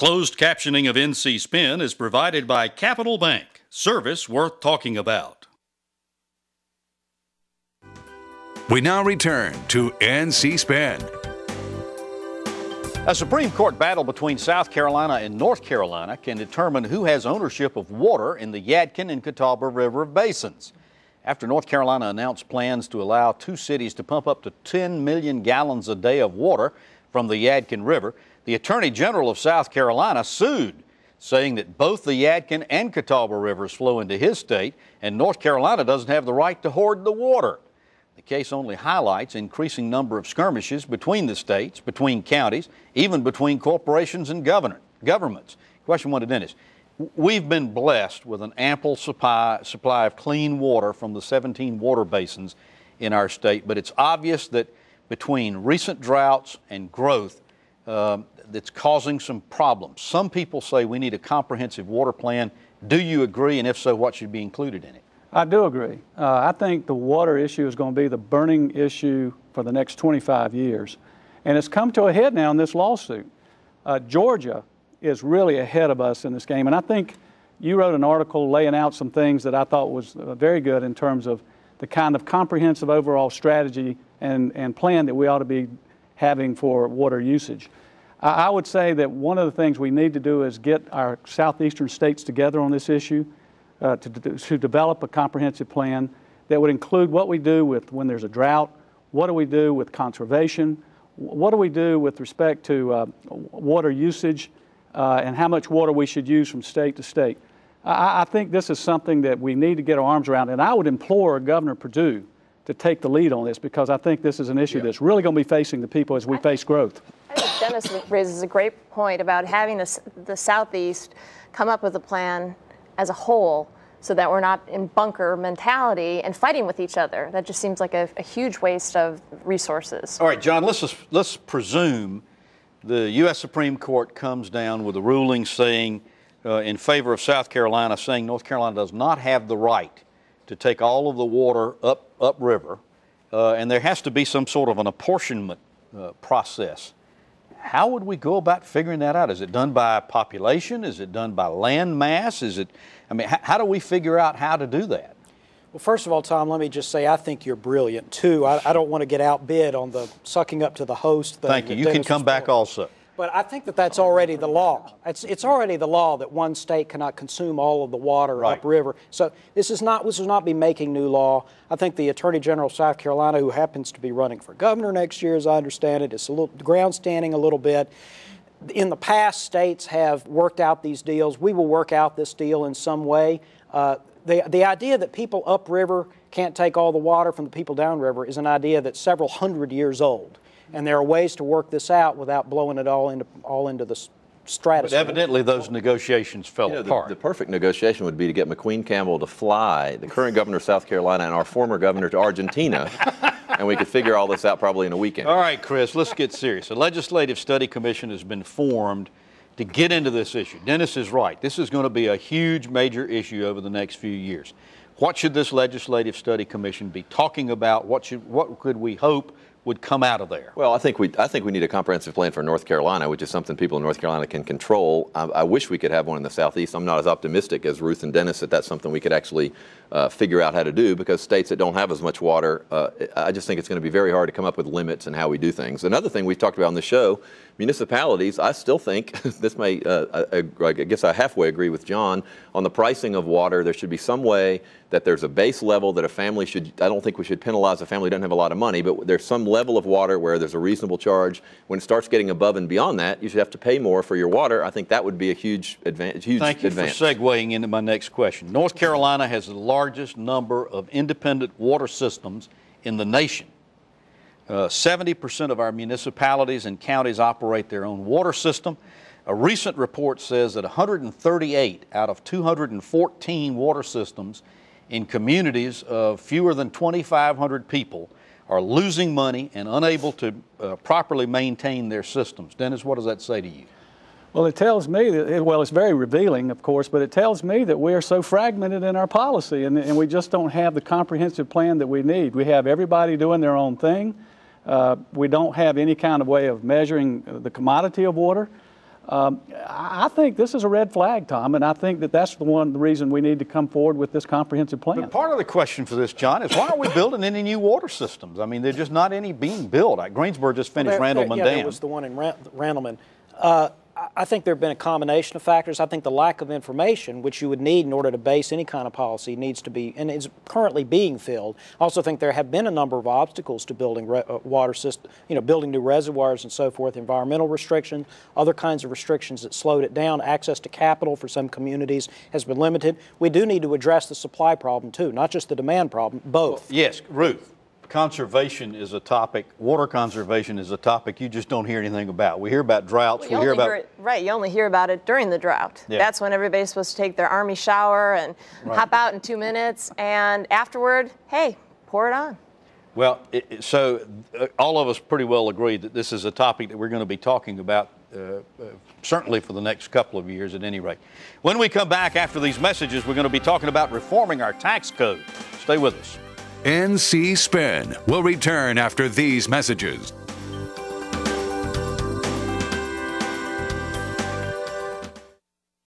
Closed captioning of NC Spin is provided by Capital Bank. Service worth talking about. We now return to NC Spin. A Supreme Court battle between South Carolina and North Carolina can determine who has ownership of water in the Yadkin and Catawba River basins. After North Carolina announced plans to allow two cities to pump up to 10 million gallons a day of water from the Yadkin River, the Attorney General of South Carolina sued, saying that both the Yadkin and Catawba rivers flow into his state, and North Carolina doesn't have the right to hoard the water. The case only highlights increasing number of skirmishes between the states, between counties, even between corporations and governments. Question one to Dennis. We've been blessed with an ample supply of clean water from the 17 water basins in our state, but it's obvious that between recent droughts and growth, that's causing some problems. Some people say we need a comprehensive water plan. Do you agree? And if so, what should be included in it? I do agree. I think the water issue is going to be the burning issue for the next 25 years. And it's come to a head now in this lawsuit. Georgia is really ahead of us in this game. And I think you wrote an article laying out some things that I thought was very good in terms of the kind of comprehensive overall strategy and plan that we ought to be having for water usage. I would say that one of the things we need to do is get our southeastern states together on this issue to develop a comprehensive plan that would include what we do with when there's a drought, what do we do with conservation, what do we do with respect to water usage, and how much water we should use from state to state. I think this is something that we need to get our arms around, and I would implore Governor Perdue to take the lead on this, because I think this is an issue that's really going to be facing the people as we face growth. I think Dennis raises a great point about having the Southeast come up with a plan as a whole so that we're not in bunker mentality and fighting with each other. That just seems like a huge waste of resources. All right, John, let's presume the U.S. Supreme Court comes down with a ruling saying in favor of South Carolina, saying North Carolina does not have the right to take all of the water upriver, and there has to be some sort of an apportionment process. How would we go about figuring that out? Is it done by population? Is it done by land mass? How do we figure out how to do that? Well, first of all, Tom, let me just say I think you're brilliant, too. I don't want to get outbid on the sucking up to the host thing. Thank you. You can come back also. But I think that's already the law. It's already the law that one state cannot consume all of the water upriver. So this will not be making new law. I think the Attorney General of South Carolina, who happens to be running for governor next year, as I understand it, is grandstanding a little bit. In the past, states have worked out these deals. We will work out this deal in some way. The idea that people upriver can't take all the water from the people downriver is an idea that's several hundred years old. And there are ways to work this out without blowing it all into the stratosphere. But evidently those negotiations fell apart. The perfect negotiation would be to get McQueen Campbell to fly the current governor of South Carolina and our former governor to Argentina, and we could figure all this out probably in a weekend. All right, Chris, let's get serious. A legislative study commission has been formed to get into this issue. Dennis is right. This is going to be a huge, major issue over the next few years. What should this legislative study commission be talking about? What could we hope would come out of there? Well, I think we need a comprehensive plan for North Carolina, which is something people in North Carolina can control. I wish we could have one in the Southeast. I'm not as optimistic as Ruth and Dennis that that's something we could actually figure out how to do, because states that don't have as much water, I just think it's going to be very hard to come up with limits and how we do things. Another thing we've talked about on the show, municipalities, I still think, this may, I guess I halfway agree with John, on the pricing of water. There should be some way that there's a base level that a family should, I don't think we should penalize a family who doesn't have a lot of money, but there's some level of water where there's a reasonable charge. When it starts getting above and beyond that, you should have to pay more for your water. I think that would be a huge advantage. Thank you for segueing into my next question. North Carolina has the largest number of independent water systems in the nation. 70% of our municipalities and counties operate their own water system. A recent report says that 138 out of 214 water systems in communities of fewer than 2,500 people are losing money and unable to properly maintain their systems. Dennis, what does that say to you? Well, it tells me that, well, it's very revealing, of course, but it tells me that we are so fragmented in our policy and we just don't have the comprehensive plan that we need. We have everybody doing their own thing. We don't have any kind of way of measuring the commodity of water. I think this is a red flag, Tom, and I think that that's the reason we need to come forward with this comprehensive plan. But part of the question for this, John, is why aren't we building any new water systems? I mean, there's just not any being built. Greensboro just finished Randleman Dam. There was the one in Randleman. I think there have been a combination of factors. I think the lack of information, which you would need in order to base any kind of policy, needs to be, and is currently being filled. I also think there have been a number of obstacles to building water system, building new reservoirs and so forth, environmental restrictions, other kinds of restrictions that slowed it down. Access to capital for some communities has been limited. We do need to address the supply problem too, not just the demand problem, both. Yes, Ruth. Conservation is a topic. Water conservation is a topic you just don't hear anything about. We hear about droughts. You only hear about it during the drought. Yeah. That's when everybody's supposed to take their army shower and hop out in 2 minutes, and afterward, hey, pour it on. Well, so all of us pretty well agree that this is a topic that we're going to be talking about certainly for the next couple of years at any rate. When we come back after these messages, we're going to be talking about reforming our tax code. Stay with us. NC Spin will return after these messages.